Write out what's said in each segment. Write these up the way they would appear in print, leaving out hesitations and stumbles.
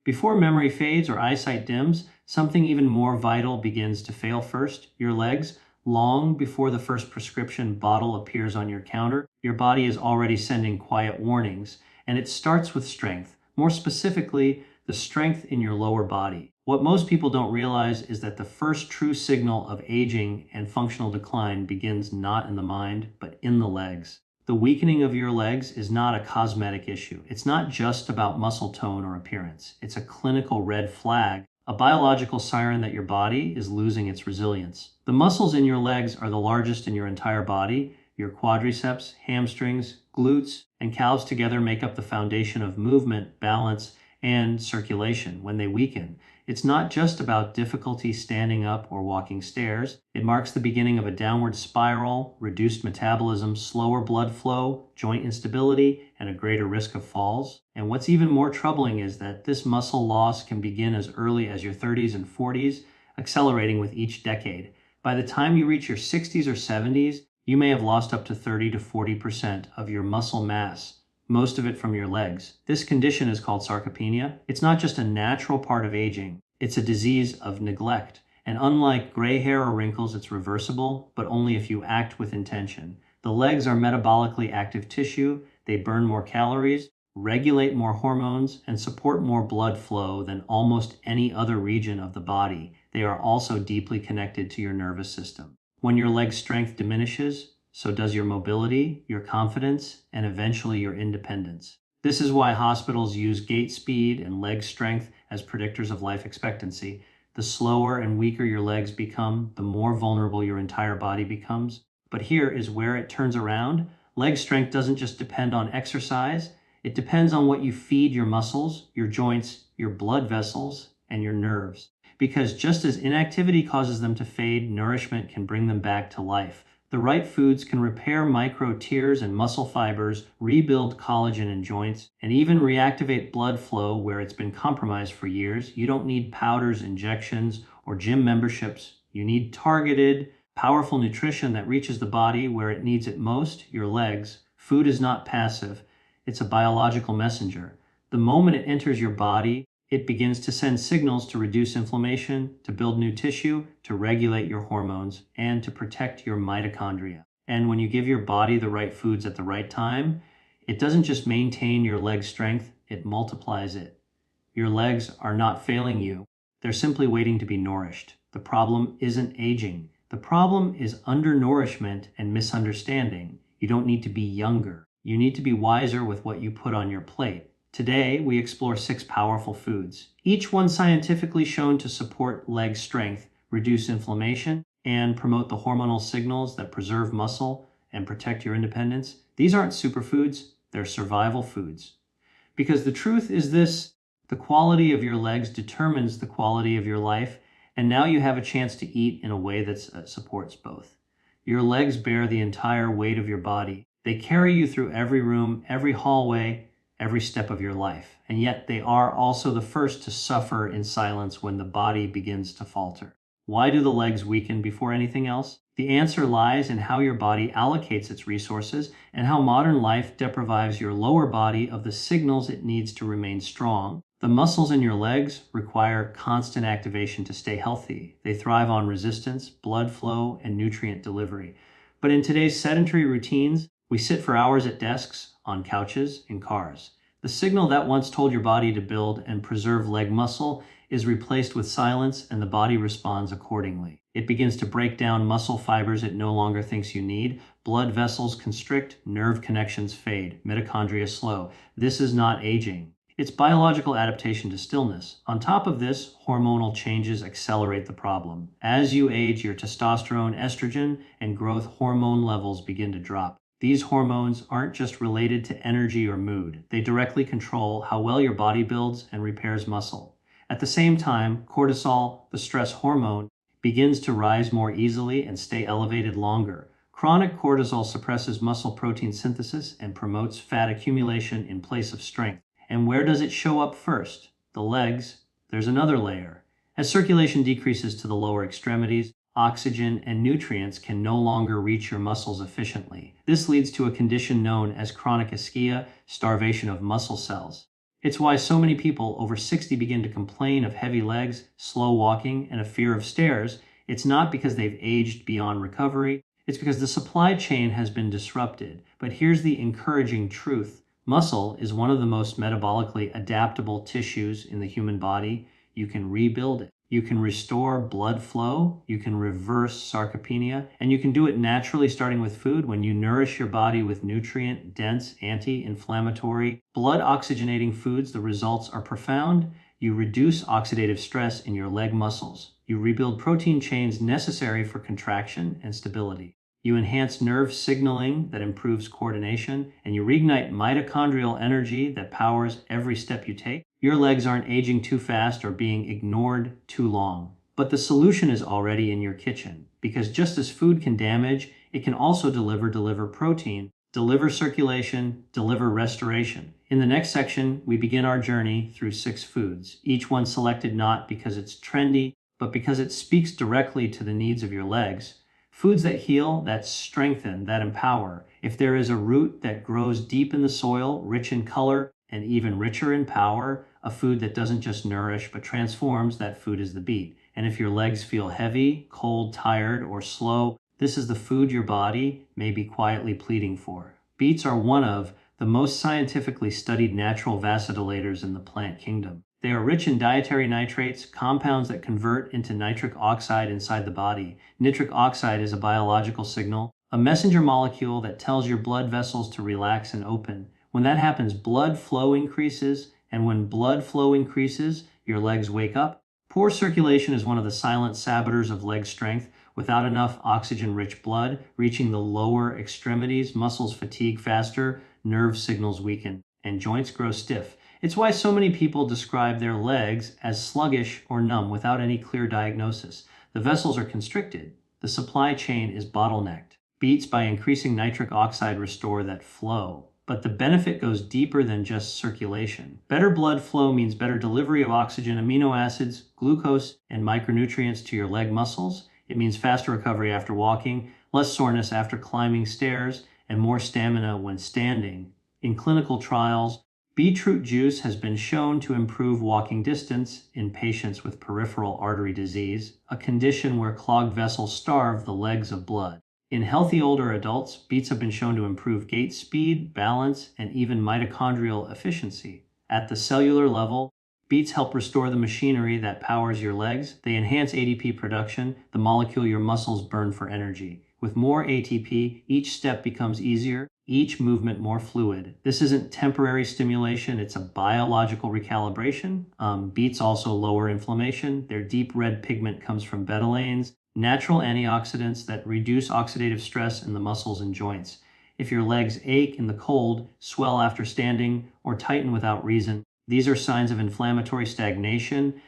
Before memory fades or eyesight dims, something even more vital begins to fail first: your legs. Long before the first prescription bottle appears on your counter, your body is already sending quiet warnings, and it starts with strength. More specifically, the strength in your lower body. What most people don't realize is that the first true signal of aging and functional decline begins not in the mind, but in the legs. The weakening of your legs is not a cosmetic issue. It's not just about muscle tone or appearance. It's a clinical red flag, a biological siren that your body is losing its resilience. The muscles in your legs are the largest in your entire body. Your quadriceps, hamstrings, glutes, and calves together make up the foundation of movement, balance, and circulation. When they weaken, it's not just about difficulty standing up or walking stairs. It marks the beginning of a downward spiral, reduced metabolism, slower blood flow, joint instability, and a greater risk of falls. And what's even more troubling is that this muscle loss can begin as early as your 30s and 40s, accelerating with each decade. By the time you reach your 60s or 70s, you may have lost up to 30 to 40% of your muscle mass, most of it from your legs. This condition is called sarcopenia. It's not just a natural part of aging, it's a disease of neglect. And unlike gray hair or wrinkles, it's reversible, but only if you act with intention. The legs are metabolically active tissue. They burn more calories, regulate more hormones, and support more blood flow than almost any other region of the body. They are also deeply connected to your nervous system. When your leg strength diminishes, so does your mobility, your confidence, and eventually your independence. This is why hospitals use gait speed and leg strength as predictors of life expectancy. The slower and weaker your legs become, the more vulnerable your entire body becomes. But here is where it turns around. Leg strength doesn't just depend on exercise. It depends on what you feed your muscles, your joints, your blood vessels, and your nerves. Because just as inactivity causes them to fade, nourishment can bring them back to life. The right foods can repair micro tears and muscle fibers, rebuild collagen in joints, and even reactivate blood flow where it's been compromised for years. You don't need powders, injections, or gym memberships. You need targeted, powerful nutrition that reaches the body where it needs it most, your legs. Food is not passive. It's a biological messenger. The moment it enters your body, it begins to send signals to reduce inflammation, to build new tissue, to regulate your hormones, and to protect your mitochondria. And when you give your body the right foods at the right time, it doesn't just maintain your leg strength, it multiplies it. Your legs are not failing you. They're simply waiting to be nourished. The problem isn't aging. The problem is undernourishment and misunderstanding. You don't need to be younger. You need to be wiser with what you put on your plate. Today, we explore 6 powerful foods, each one scientifically shown to support leg strength, reduce inflammation, and promote the hormonal signals that preserve muscle and protect your independence. These aren't superfoods, they're survival foods. Because the truth is this: the quality of your legs determines the quality of your life, and now you have a chance to eat in a way that supports both. Your legs bear the entire weight of your body. They carry you through every room, every hallway, every step of your life. And yet they are also the first to suffer in silence when the body begins to falter. Why do the legs weaken before anything else? The answer lies in how your body allocates its resources and how modern life deprives your lower body of the signals it needs to remain strong. The muscles in your legs require constant activation to stay healthy. They thrive on resistance, blood flow, and nutrient delivery. But in today's sedentary routines, we sit for hours at desks, on couches, in cars. The signal that once told your body to build and preserve leg muscle is replaced with silence, and the body responds accordingly. It begins to break down muscle fibers it no longer thinks you need. Blood vessels constrict, nerve connections fade, mitochondria slow. This is not aging. It's biological adaptation to stillness. On top of this, hormonal changes accelerate the problem. As you age, your testosterone, estrogen, and growth hormone levels begin to drop. These hormones aren't just related to energy or mood. They directly control how well your body builds and repairs muscle. At the same time, cortisol, the stress hormone, begins to rise more easily and stay elevated longer. Chronic cortisol suppresses muscle protein synthesis and promotes fat accumulation in place of strength. And where does it show up first? The legs. There's another layer. As circulation decreases to the lower extremities, oxygen and nutrients can no longer reach your muscles efficiently. This leads to a condition known as chronic ischemia, starvation of muscle cells. It's why so many people over 60 begin to complain of heavy legs, slow walking, and a fear of stairs. It's not because they've aged beyond recovery. It's because the supply chain has been disrupted. But here's the encouraging truth. Muscle is one of the most metabolically adaptable tissues in the human body. You can rebuild it. You can restore blood flow, you can reverse sarcopenia, and you can do it naturally starting with food when you nourish your body with nutrient-dense, anti-inflammatory, blood-oxygenating foods. The results are profound. You reduce oxidative stress in your leg muscles. You rebuild protein chains necessary for contraction and stability. You enhance nerve signaling that improves coordination, and you reignite mitochondrial energy that powers every step you take. Your legs aren't aging too fast or being ignored too long. But the solution is already in your kitchen, because just as food can damage, it can also deliver protein, deliver circulation, deliver restoration. In the next section, we begin our journey through 6 foods, each one selected not because it's trendy, but because it speaks directly to the needs of your legs. Foods that heal, that strengthen, that empower. If there is a root that grows deep in the soil, rich in color, and even richer in power, a food that doesn't just nourish but transforms, that food is the beet. And if your legs feel heavy, cold, tired, or slow, this is the food your body may be quietly pleading for. Beets are one of the most scientifically studied natural vasodilators in the plant kingdom. They are rich in dietary nitrates, compounds that convert into nitric oxide inside the body. Nitric oxide is a biological signal, a messenger molecule that tells your blood vessels to relax and open. When that happens, blood flow increases, and when blood flow increases, your legs wake up. Poor circulation is one of the silent saboteurs of leg strength. Without enough oxygen-rich blood reaching the lower extremities, muscles fatigue faster, nerve signals weaken, and joints grow stiff. It's why so many people describe their legs as sluggish or numb without any clear diagnosis. The vessels are constricted. The supply chain is bottlenecked. Beets, by increasing nitric oxide, restore that flow. But the benefit goes deeper than just circulation. Better blood flow means better delivery of oxygen, amino acids, glucose, and micronutrients to your leg muscles. It means faster recovery after walking, less soreness after climbing stairs, and more stamina when standing. In clinical trials, beetroot juice has been shown to improve walking distance in patients with peripheral artery disease, a condition where clogged vessels starve the legs of blood. In healthy older adults, beets have been shown to improve gait speed, balance, and even mitochondrial efficiency. At the cellular level, beets help restore the machinery that powers your legs. They enhance ATP production, the molecule your muscles burn for energy. With more ATP, each step becomes easier, each movement more fluid. This isn't temporary stimulation, it's a biological recalibration. Beets also lower inflammation. Their deep red pigment comes from betalains, natural antioxidants that reduce oxidative stress in the muscles and joints. If your legs ache in the cold, swell after standing, or tighten without reason, these are signs of inflammatory stagnation,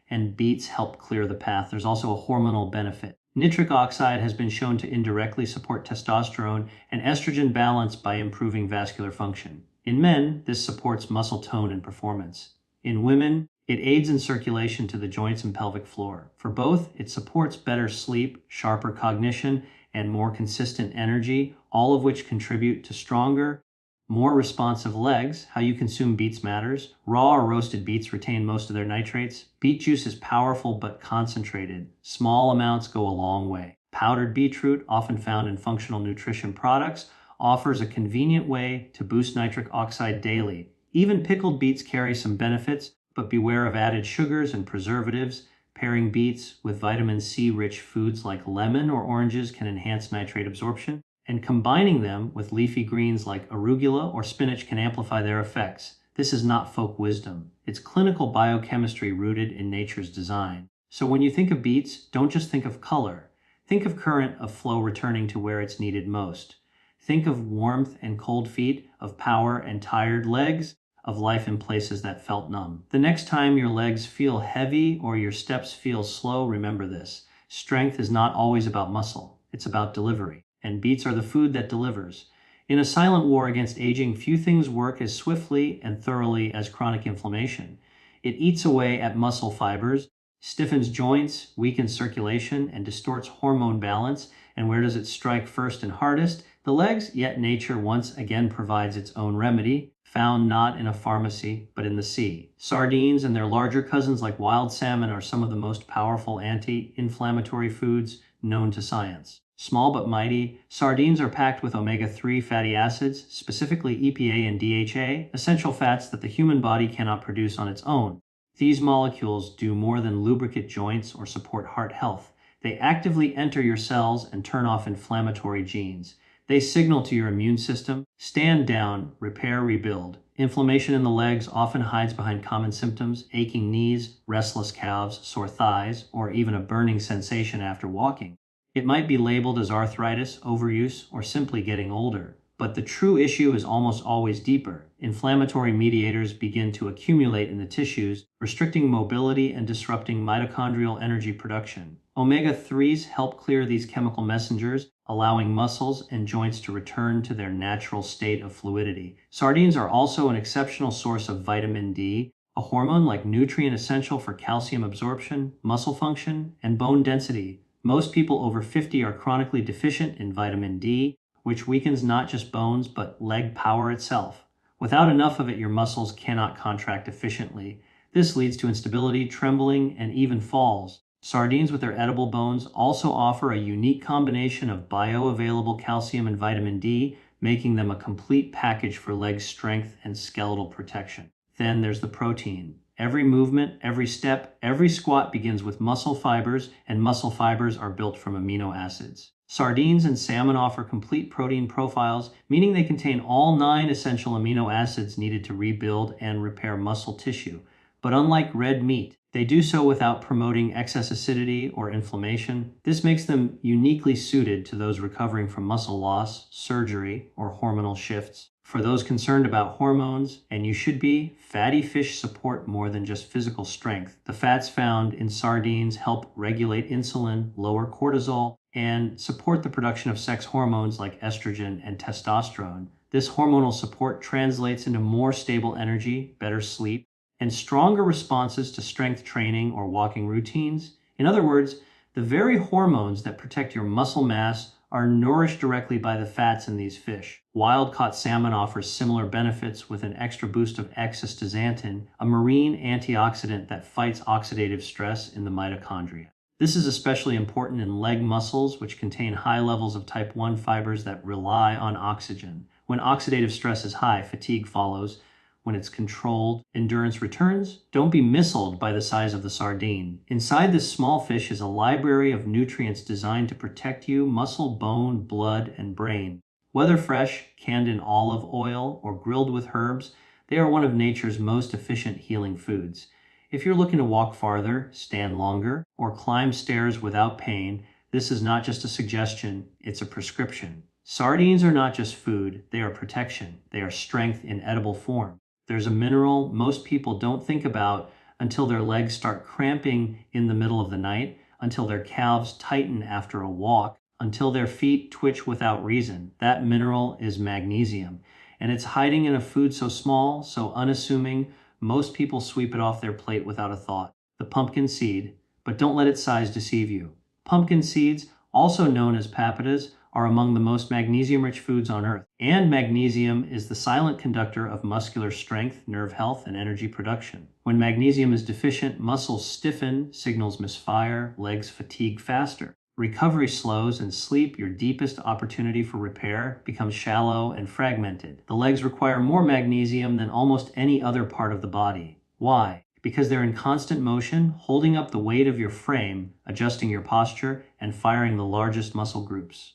and beets help clear the path. There's also a hormonal benefit. Nitric oxide has been shown to indirectly support testosterone and estrogen balance by improving vascular function. In men, this supports muscle tone and performance. In women, it aids in circulation to the joints and pelvic floor. For both, it supports better sleep, sharper cognition, and more consistent energy, all of which contribute to stronger, more responsive legs. How you consume beets matters. Raw or roasted beets retain most of their nitrates. Beet juice is powerful but concentrated. Small amounts go a long way. Powdered beetroot, often found in functional nutrition products, offers a convenient way to boost nitric oxide daily. Even pickled beets carry some benefits, but beware of added sugars and preservatives. Pairing beets with vitamin C-rich foods like lemon or oranges can enhance nitrate absorption, and combining them with leafy greens like arugula or spinach can amplify their effects. This is not folk wisdom. It's clinical biochemistry rooted in nature's design. So when you think of beets, don't just think of color. Think of current of flow returning to where it's needed most. Think of warmth and cold feet, of power and tired legs, of life in places that felt numb. The next time your legs feel heavy or your steps feel slow, remember this. Strength is not always about muscle. It's about delivery. And beets are the food that delivers. In a silent war against aging, few things work as swiftly and thoroughly as chronic inflammation. It eats away at muscle fibers, stiffens joints, weakens circulation, and distorts hormone balance. And where does it strike first and hardest? The legs, yet nature once again provides its own remedy. found not in a pharmacy, but in the sea. Sardines and their larger cousins like wild salmon are some of the most powerful anti-inflammatory foods known to science. Small but mighty, sardines are packed with omega-3 fatty acids, specifically EPA and DHA, essential fats that the human body cannot produce on its own. These molecules do more than lubricate joints or support heart health. They actively enter your cells and turn off inflammatory genes. They signal to your immune system, stand down, repair, rebuild. Inflammation in the legs often hides behind common symptoms, aching knees, restless calves, sore thighs, or even a burning sensation after walking. It might be labeled as arthritis, overuse, or simply getting older. But the true issue is almost always deeper. Inflammatory mediators begin to accumulate in the tissues, restricting mobility and disrupting mitochondrial energy production. Omega-3s help clear these chemical messengers, allowing muscles and joints to return to their natural state of fluidity. Sardines are also an exceptional source of vitamin D, a hormone like nutrient essential for calcium absorption, muscle function, and bone density. Most people over 50 are chronically deficient in vitamin D, which weakens not just bones, but leg power itself. Without enough of it, your muscles cannot contract efficiently. This leads to instability, trembling, and even falls. Sardines with their edible bones also offer a unique combination of bioavailable calcium and vitamin D, making them a complete package for leg strength and skeletal protection. Then there's the protein. Every movement, every step, every squat begins with muscle fibers, and muscle fibers are built from amino acids. Sardines and salmon offer complete protein profiles, meaning they contain all 9 essential amino acids needed to rebuild and repair muscle tissue. But unlike red meat, they do so without promoting excess acidity or inflammation. This makes them uniquely suited to those recovering from muscle loss, surgery, or hormonal shifts. For those concerned about hormones, and you should be, fatty fish support more than just physical strength. The fats found in sardines help regulate insulin, lower cortisol, and support the production of sex hormones like estrogen and testosterone. This hormonal support translates into more stable energy, better sleep, and stronger responses to strength training or walking routines. In other words, the very hormones that protect your muscle mass are nourished directly by the fats in these fish. Wild-caught salmon offers similar benefits with an extra boost of x-astaxanthin, a marine antioxidant that fights oxidative stress in the mitochondria. This is especially important in leg muscles, which contain high levels of type 1 fibers that rely on oxygen. When oxidative stress is high, fatigue follows. When it's controlled, endurance returns. Don't be missiled by the size of the sardine. Inside this small fish is a library of nutrients designed to protect you, muscle, bone, blood, and brain. Whether fresh, canned in olive oil, or grilled with herbs, they are one of nature's most efficient healing foods. If you're looking to walk farther, stand longer, or climb stairs without pain, this is not just a suggestion, it's a prescription. Sardines are not just food, they are protection. They are strength in edible form. There's a mineral most people don't think about until their legs start cramping in the middle of the night, until their calves tighten after a walk, until their feet twitch without reason. That mineral is magnesium, and it's hiding in a food so small, so unassuming, most people sweep it off their plate without a thought. The pumpkin seed, but don't let its size deceive you. Pumpkin seeds, also known as papatas, are among the most magnesium-rich foods on earth. And magnesium is the silent conductor of muscular strength, nerve health, and energy production. When magnesium is deficient, muscles stiffen, signals misfire, legs fatigue faster. Recovery slows, and sleep, your deepest opportunity for repair, becomes shallow and fragmented. The legs require more magnesium than almost any other part of the body. Why? Because they're in constant motion, holding up the weight of your frame, adjusting your posture, and firing the largest muscle groups.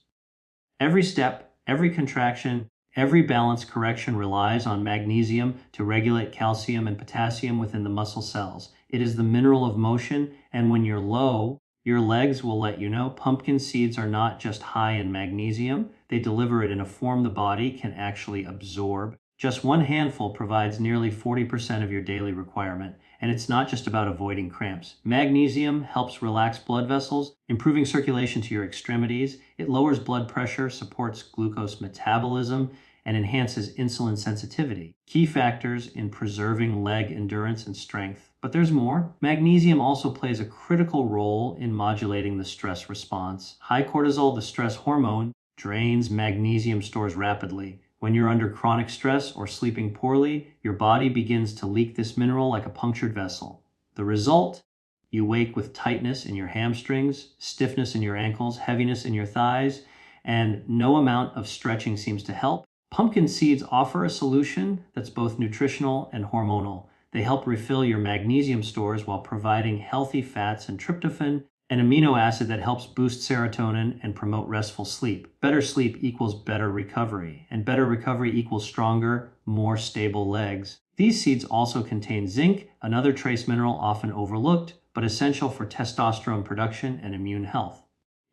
Every step, every contraction, every balance correction relies on magnesium to regulate calcium and potassium within the muscle cells. It is the mineral of motion, and when you're low, your legs will let you know. Pumpkin seeds are not just high in magnesium, they deliver it in a form the body can actually absorb. Just one handful provides nearly 40% of your daily requirement. And it's not just about avoiding cramps. Magnesium helps relax blood vessels, improving circulation to your extremities. It lowers blood pressure, supports glucose metabolism, and enhances insulin sensitivity. Key factors in preserving leg endurance and strength. But there's more. Magnesium also plays a critical role in modulating the stress response. High cortisol, the stress hormone, drains magnesium stores rapidly. When you're under chronic stress or sleeping poorly, your body begins to leak this mineral like a punctured vessel. The result? You wake with tightness in your hamstrings, stiffness in your ankles, heaviness in your thighs, and no amount of stretching seems to help. Pumpkin seeds offer a solution that's both nutritional and hormonal. They help refill your magnesium stores while providing healthy fats and tryptophan, an amino acid that helps boost serotonin and promote restful sleep. Better sleep equals better recovery, and better recovery equals stronger, more stable legs. These seeds also contain zinc, another trace mineral often overlooked, but essential for testosterone production and immune health.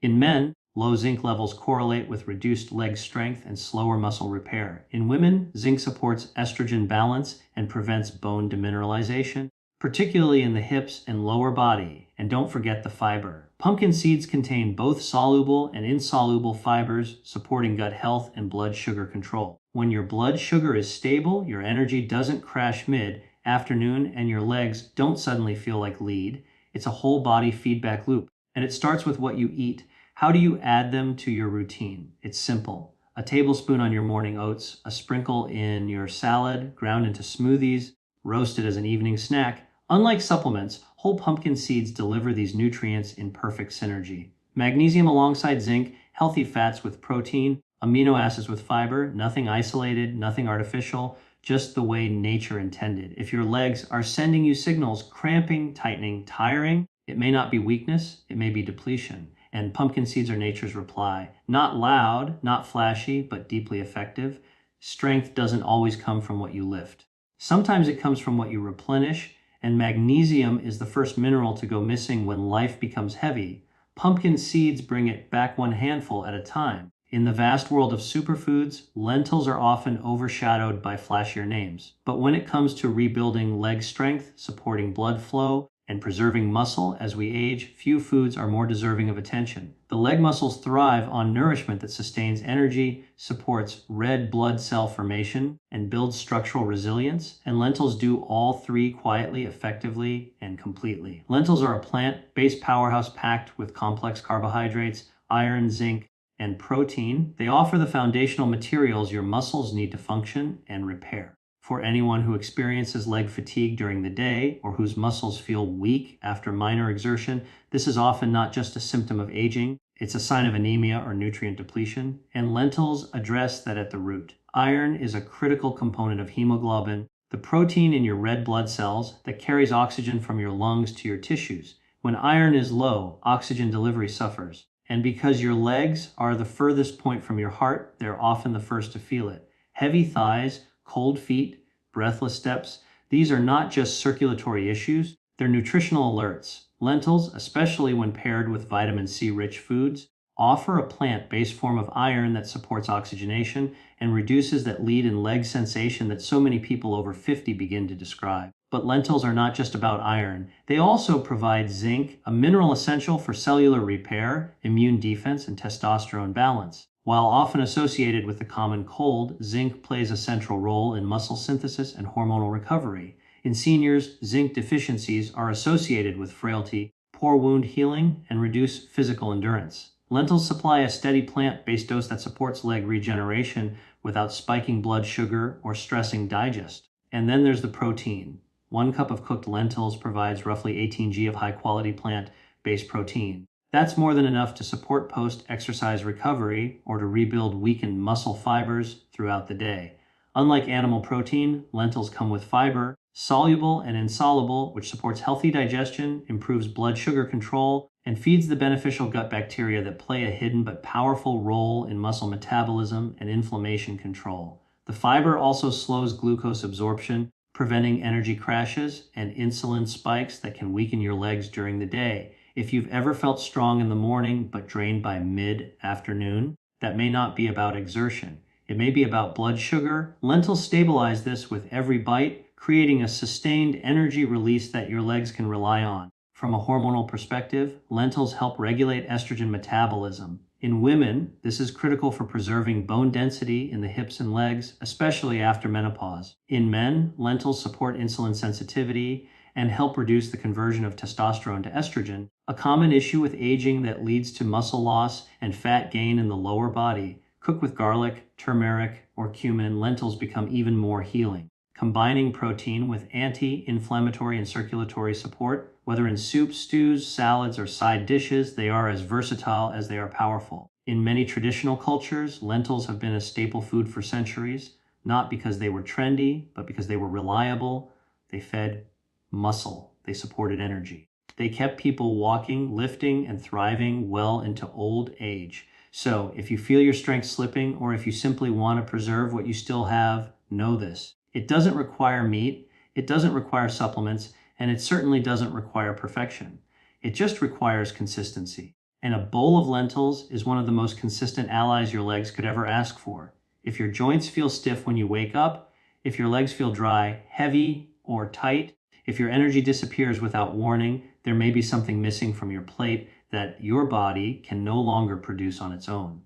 In men, low zinc levels correlate with reduced leg strength and slower muscle repair. In women, zinc supports estrogen balance and prevents bone demineralization, particularly in the hips and lower body. And don't forget the fiber. Pumpkin seeds contain both soluble and insoluble fibers, supporting gut health and blood sugar control. When your blood sugar is stable, your energy doesn't crash mid-afternoon and your legs don't suddenly feel like lead. It's a whole body feedback loop, and it starts with what you eat. How do you add them to your routine? It's simple. A tablespoon on your morning oats, a sprinkle in your salad, ground into smoothies, roasted as an evening snack. Unlike supplements, whole pumpkin seeds deliver these nutrients in perfect synergy. Magnesium alongside zinc, healthy fats with protein, amino acids with fiber, nothing isolated, nothing artificial, just the way nature intended. If your legs are sending you signals, cramping, tightening, tiring, it may not be weakness, it may be depletion. And pumpkin seeds are nature's reply. Not loud, not flashy, but deeply effective. Strength doesn't always come from what you lift. Sometimes it comes from what you replenish, and magnesium is the first mineral to go missing when life becomes heavy. Pumpkin seeds bring it back one handful at a time. In the vast world of superfoods, lentils are often overshadowed by flashier names. But when it comes to rebuilding leg strength, supporting blood flow, and preserving muscle as we age, few foods are more deserving of attention. The leg muscles thrive on nourishment that sustains energy, supports red blood cell formation, and builds structural resilience, and lentils do all three quietly, effectively, and completely. Lentils are a plant-based powerhouse packed with complex carbohydrates, iron, zinc, and protein. They offer the foundational materials your muscles need to function and repair. For anyone who experiences leg fatigue during the day or whose muscles feel weak after minor exertion, this is often not just a symptom of aging, it's a sign of anemia or nutrient depletion, and lentils address that at the root. Iron is a critical component of hemoglobin, the protein in your red blood cells that carries oxygen from your lungs to your tissues. When iron is low, oxygen delivery suffers. And because your legs are the furthest point from your heart, they're often the first to feel it. Heavy thighs, cold feet, breathless steps, these are not just circulatory issues, they're nutritional alerts. Lentils, especially when paired with vitamin C-rich foods, offer a plant-based form of iron that supports oxygenation and reduces that lead and leg sensation that so many people over 50 begin to describe. But lentils are not just about iron. They also provide zinc, a mineral essential for cellular repair, immune defense, and testosterone balance. While often associated with the common cold, zinc plays a central role in muscle synthesis and hormonal recovery. In seniors, zinc deficiencies are associated with frailty, poor wound healing, and reduced physical endurance. Lentils supply a steady plant-based dose that supports leg regeneration without spiking blood sugar or stressing digest. And then there's the protein. 1 cup of cooked lentils provides roughly 18 g of high-quality plant-based protein. That's more than enough to support post-exercise recovery or to rebuild weakened muscle fibers throughout the day. Unlike animal protein, lentils come with fiber, soluble and insoluble, which supports healthy digestion, improves blood sugar control, and feeds the beneficial gut bacteria that play a hidden but powerful role in muscle metabolism and inflammation control. The fiber also slows glucose absorption, preventing energy crashes and insulin spikes that can weaken your legs during the day. If you've ever felt strong in the morning but drained by mid-afternoon, that may not be about exertion. It may be about blood sugar. Lentils stabilize this with every bite, creating a sustained energy release that your legs can rely on. From a hormonal perspective, lentils help regulate estrogen metabolism. In women, this is critical for preserving bone density in the hips and legs, especially after menopause. In men, lentils support insulin sensitivity and help reduce the conversion of testosterone to estrogen, a common issue with aging that leads to muscle loss and fat gain in the lower body. Cook with garlic, turmeric, or cumin, lentils become even more healing. Combining protein with anti-inflammatory and circulatory support, whether in soups, stews, salads, or side dishes, they are as versatile as they are powerful. In many traditional cultures, lentils have been a staple food for centuries, not because they were trendy, but because they were reliable. They fed muscle. They supported energy. They kept people walking, lifting, and thriving well into old age. So if you feel your strength slipping, or if you simply want to preserve what you still have, know this. It doesn't require meat, it doesn't require supplements, and it certainly doesn't require perfection. It just requires consistency. And a bowl of lentils is one of the most consistent allies your legs could ever ask for. If your joints feel stiff when you wake up, if your legs feel dry, heavy, or tight, if your energy disappears without warning, there may be something missing from your plate that your body can no longer produce on its own.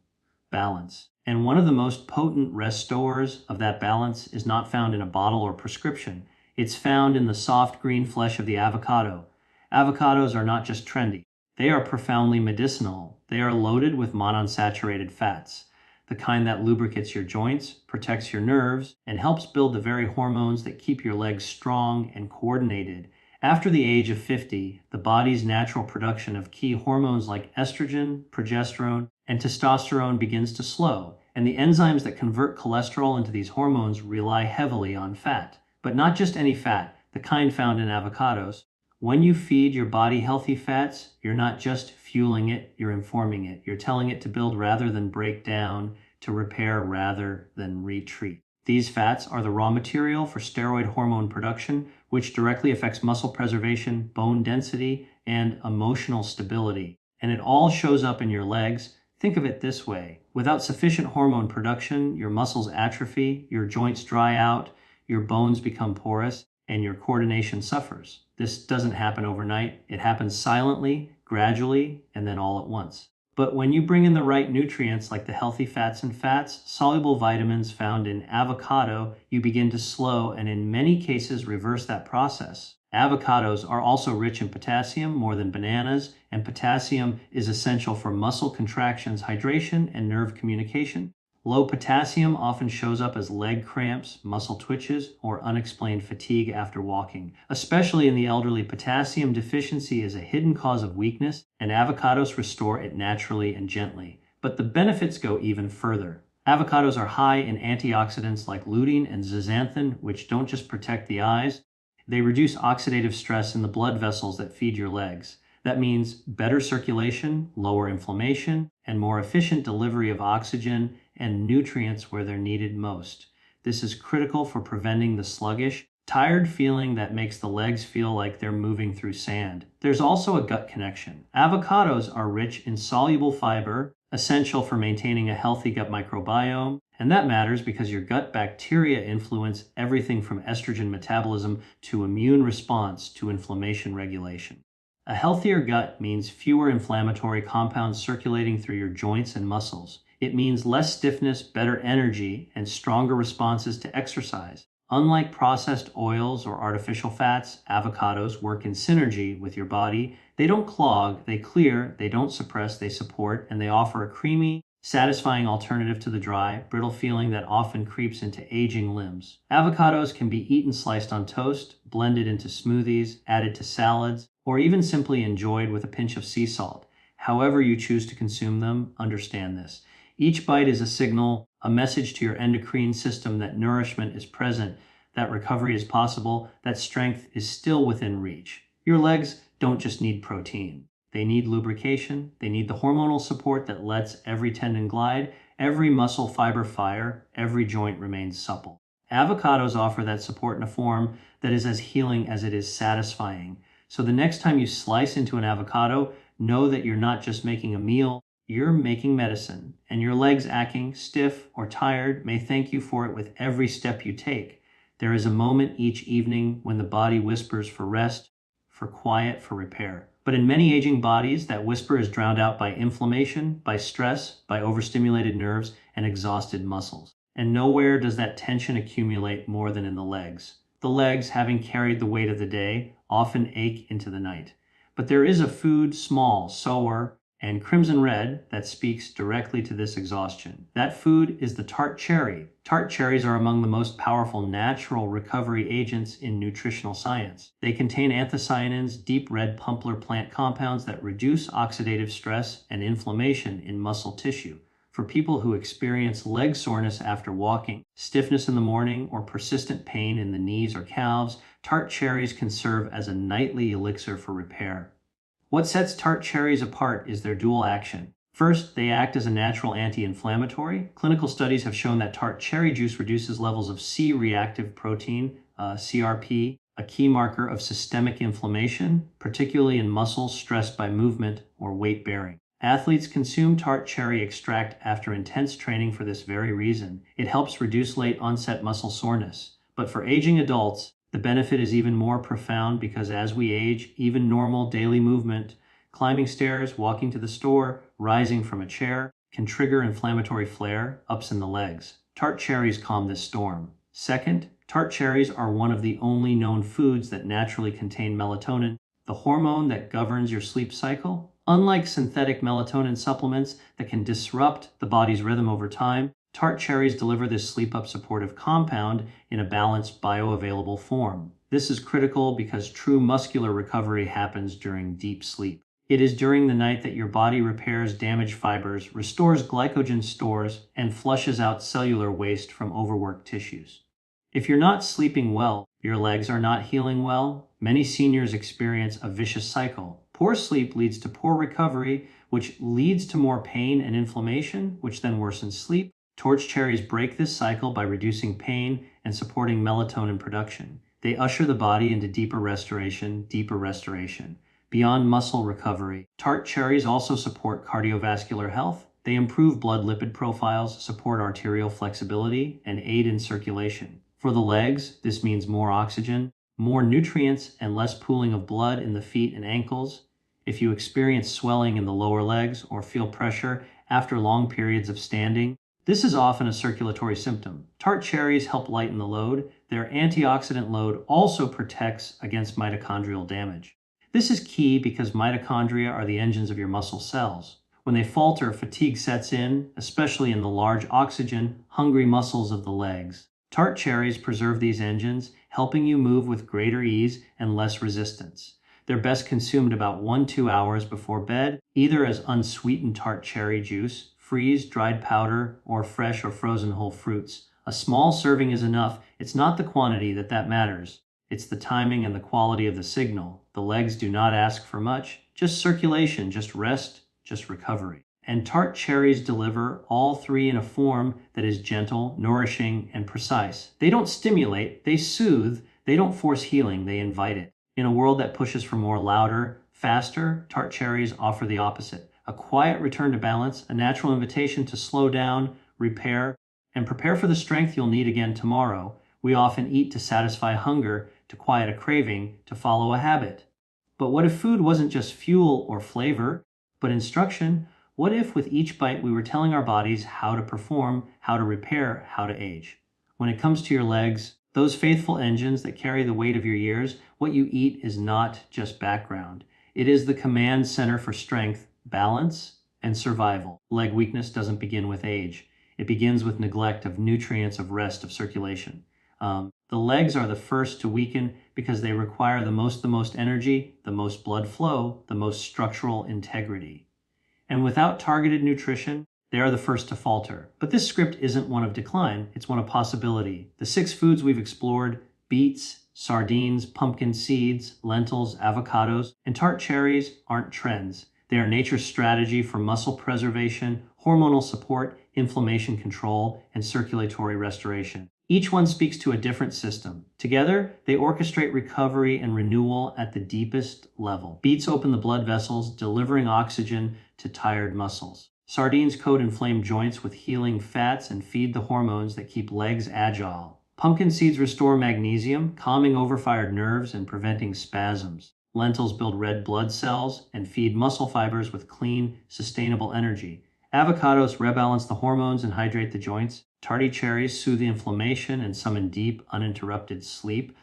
Balance. And one of the most potent restorers of that balance is not found in a bottle or prescription. It's found in the soft green flesh of the avocado. Avocados are not just trendy. They are profoundly medicinal. They are loaded with monounsaturated fats, the kind that lubricates your joints, protects your nerves, and helps build the very hormones that keep your legs strong and coordinated. After the age of 50, the body's natural production of key hormones like estrogen, progesterone, and testosterone begins to slow, and the enzymes that convert cholesterol into these hormones rely heavily on fat. But not just any fat, the kind found in avocados. When you feed your body healthy fats, you're not just fueling it, you're informing it. You're telling it to build rather than break down, to repair rather than retreat. These fats are the raw material for steroid hormone production, which directly affects muscle preservation, bone density, and emotional stability. And it all shows up in your legs. Think of it this way. Without sufficient hormone production, your muscles atrophy, your joints dry out, your bones become porous, and your coordination suffers. This doesn't happen overnight. It happens silently, gradually, and then all at once. But when you bring in the right nutrients like the healthy fats and fats, soluble vitamins found in avocado, you begin to slow and in many cases reverse that process. Avocados are also rich in potassium more than bananas, and potassium is essential for muscle contractions, hydration, and nerve communication. Low potassium often shows up as leg cramps, muscle twitches, or unexplained fatigue after walking. Especially in the elderly, potassium deficiency is a hidden cause of weakness, and avocados restore it naturally and gently. But the benefits go even further. Avocados are high in antioxidants like lutein and zeaxanthin, which don't just protect the eyes, they reduce oxidative stress in the blood vessels that feed your legs. That means better circulation, lower inflammation, and more efficient delivery of oxygen and nutrients where they're needed most. This is critical for preventing the sluggish, tired feeling that makes the legs feel like they're moving through sand. There's also a gut connection. Avocados are rich in soluble fiber, essential for maintaining a healthy gut microbiome, and that matters because your gut bacteria influence everything from estrogen metabolism to immune response to inflammation regulation. A healthier gut means fewer inflammatory compounds circulating through your joints and muscles. It means less stiffness, better energy, and stronger responses to exercise. Unlike processed oils or artificial fats, avocados work in synergy with your body. They don't clog, they clear, they don't suppress, they support, and they offer a creamy, satisfying alternative to the dry, brittle feeling that often creeps into aging limbs. Avocados can be eaten sliced on toast, blended into smoothies, added to salads, or even simply enjoyed with a pinch of sea salt. However you choose to consume them, understand this. Each bite is a signal, a message to your endocrine system that nourishment is present, that recovery is possible, that strength is still within reach. Your legs don't just need protein. They need lubrication. They need the hormonal support that lets every tendon glide, every muscle fiber fire, every joint remains supple. Avocados offer that support in a form that is as healing as it is satisfying. So the next time you slice into an avocado, know that you're not just making a meal, you're making medicine, and your legs aching, stiff, or tired may thank you for it with every step you take. There is a moment each evening when the body whispers for rest, for quiet, for repair. But in many aging bodies, that whisper is drowned out by inflammation, by stress, by overstimulated nerves, and exhausted muscles. And nowhere does that tension accumulate more than in the legs. The legs, having carried the weight of the day, often ache into the night. But there is a food small, sower, and crimson red that speaks directly to this exhaustion. That food is the tart cherry. Tart cherries are among the most powerful natural recovery agents in nutritional science. They contain anthocyanins, deep red pumpler plant compounds that reduce oxidative stress and inflammation in muscle tissue. For people who experience leg soreness after walking, stiffness in the morning, or persistent pain in the knees or calves, tart cherries can serve as a nightly elixir for repair. What sets tart cherries apart is their dual action. First, they act as a natural anti-inflammatory. Clinical studies have shown that tart cherry juice reduces levels of C-reactive protein, CRP, a key marker of systemic inflammation, particularly in muscles stressed by movement or weight bearing. Athletes consume tart cherry extract after intense training for this very reason. It helps reduce late onset muscle soreness. But for aging adults, the benefit is even more profound because as we age, even normal daily movement, climbing stairs, walking to the store, rising from a chair, can trigger inflammatory flare-ups in the legs. Tart cherries calm this storm. Second, tart cherries are one of the only known foods that naturally contain melatonin, the hormone that governs your sleep cycle. Unlike synthetic melatonin supplements that can disrupt the body's rhythm over time, tart cherries deliver this sleep-up supportive compound in a balanced bioavailable form. This is critical because true muscular recovery happens during deep sleep. It is during the night that your body repairs damaged fibers, restores glycogen stores, and flushes out cellular waste from overworked tissues. If you're not sleeping well, your legs are not healing well, many seniors experience a vicious cycle. Poor sleep leads to poor recovery, which leads to more pain and inflammation, which then worsens sleep. Torch cherries break this cycle by reducing pain and supporting melatonin production. They usher the body into deeper restoration. Beyond muscle recovery, tart cherries also support cardiovascular health. They improve blood lipid profiles, support arterial flexibility, and aid in circulation. For the legs, this means more oxygen, more nutrients, and less pooling of blood in the feet and ankles. If you experience swelling in the lower legs or feel pressure after long periods of standing, this is often a circulatory symptom. Tart cherries help lighten the load. Their antioxidant load also protects against mitochondrial damage. This is key because mitochondria are the engines of your muscle cells. When they falter, fatigue sets in, especially in the large oxygen-hungry muscles of the legs. Tart cherries preserve these engines, helping you move with greater ease and less resistance. They're best consumed about 1-2 hours before bed, either as unsweetened tart cherry juice, freeze, dried powder, or fresh or frozen whole fruits. A small serving is enough. It's not the quantity that matters. It's the timing and the quality of the signal. The legs do not ask for much, just circulation, just rest, just recovery. And tart cherries deliver all three in a form that is gentle, nourishing, and precise. They don't stimulate, they soothe, they don't force healing, they invite it. In a world that pushes for more louder, faster, tart cherries offer the opposite. A quiet return to balance, a natural invitation to slow down, repair, and prepare for the strength you'll need again tomorrow. We often eat to satisfy hunger, to quiet a craving, to follow a habit. But what if food wasn't just fuel or flavor, but instruction? What if with each bite we were telling our bodies how to perform, how to repair, how to age? When it comes to your legs, those faithful engines that carry the weight of your years, what you eat is not just background. It is the command center for strength, balance, and survival. Leg weakness doesn't begin with age. It begins with neglect of nutrients, of rest, of circulation. The legs are the first to weaken because they require the most energy, the most blood flow, the most structural integrity. And without targeted nutrition, they are the first to falter. But this script isn't one of decline, it's one of possibility. The 6 foods we've explored, beets, sardines, pumpkin seeds, lentils, avocados, and tart cherries aren't trends. They are nature's strategy for muscle preservation, hormonal support, inflammation control, and circulatory restoration. Each one speaks to a different system. Together, they orchestrate recovery and renewal at the deepest level. Beets open the blood vessels, delivering oxygen to tired muscles. Sardines coat inflamed joints with healing fats and feed the hormones that keep legs agile. Pumpkin seeds restore magnesium, calming overfired nerves and preventing spasms. Lentils build red blood cells and feed muscle fibers with clean, sustainable energy. Avocados rebalance the hormones and hydrate the joints. Tarty cherries soothe the inflammation and summon deep, uninterrupted sleep,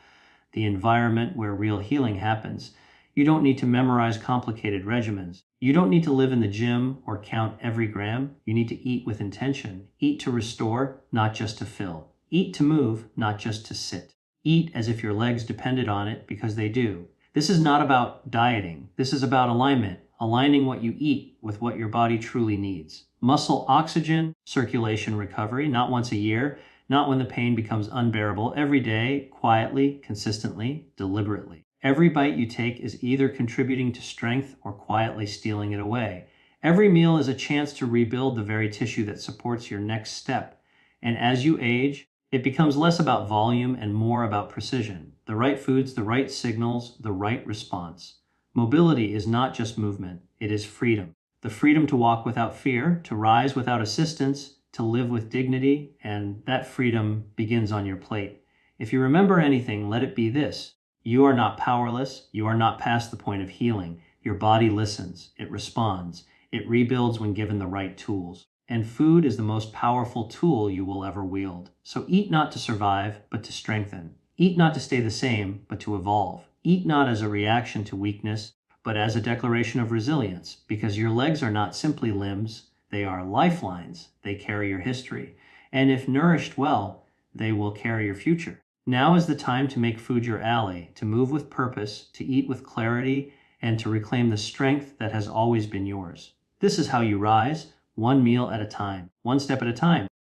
the environment where real healing happens. You don't need to memorize complicated regimens. You don't need to live in the gym or count every gram. You need to eat with intention. Eat to restore, not just to fill. Eat to move, not just to sit. Eat as if your legs depended on it, because they do. This is not about dieting. This is about alignment, aligning what you eat with what your body truly needs. Muscle oxygen, circulation recovery, not once a year, not when the pain becomes unbearable, every day, quietly, consistently, deliberately. Every bite you take is either contributing to strength or quietly stealing it away. Every meal is a chance to rebuild the very tissue that supports your next step. And as you age, it becomes less about volume and more about precision. The right foods, the right signals, the right response. Mobility is not just movement, it is freedom. The freedom to walk without fear, to rise without assistance, to live with dignity, and that freedom begins on your plate. If you remember anything, let it be this. You are not powerless. You are not past the point of healing. Your body listens. It responds. It rebuilds when given the right tools. And food is the most powerful tool you will ever wield. So eat not to survive, but to strengthen. Eat not to stay the same, but to evolve. Eat not as a reaction to weakness, but as a declaration of resilience, because your legs are not simply limbs. They are lifelines. They carry your history. And if nourished well, they will carry your future. Now is the time to make food your ally, to move with purpose, to eat with clarity, and to reclaim the strength that has always been yours. This is how you rise, one meal at a time, one step at a time.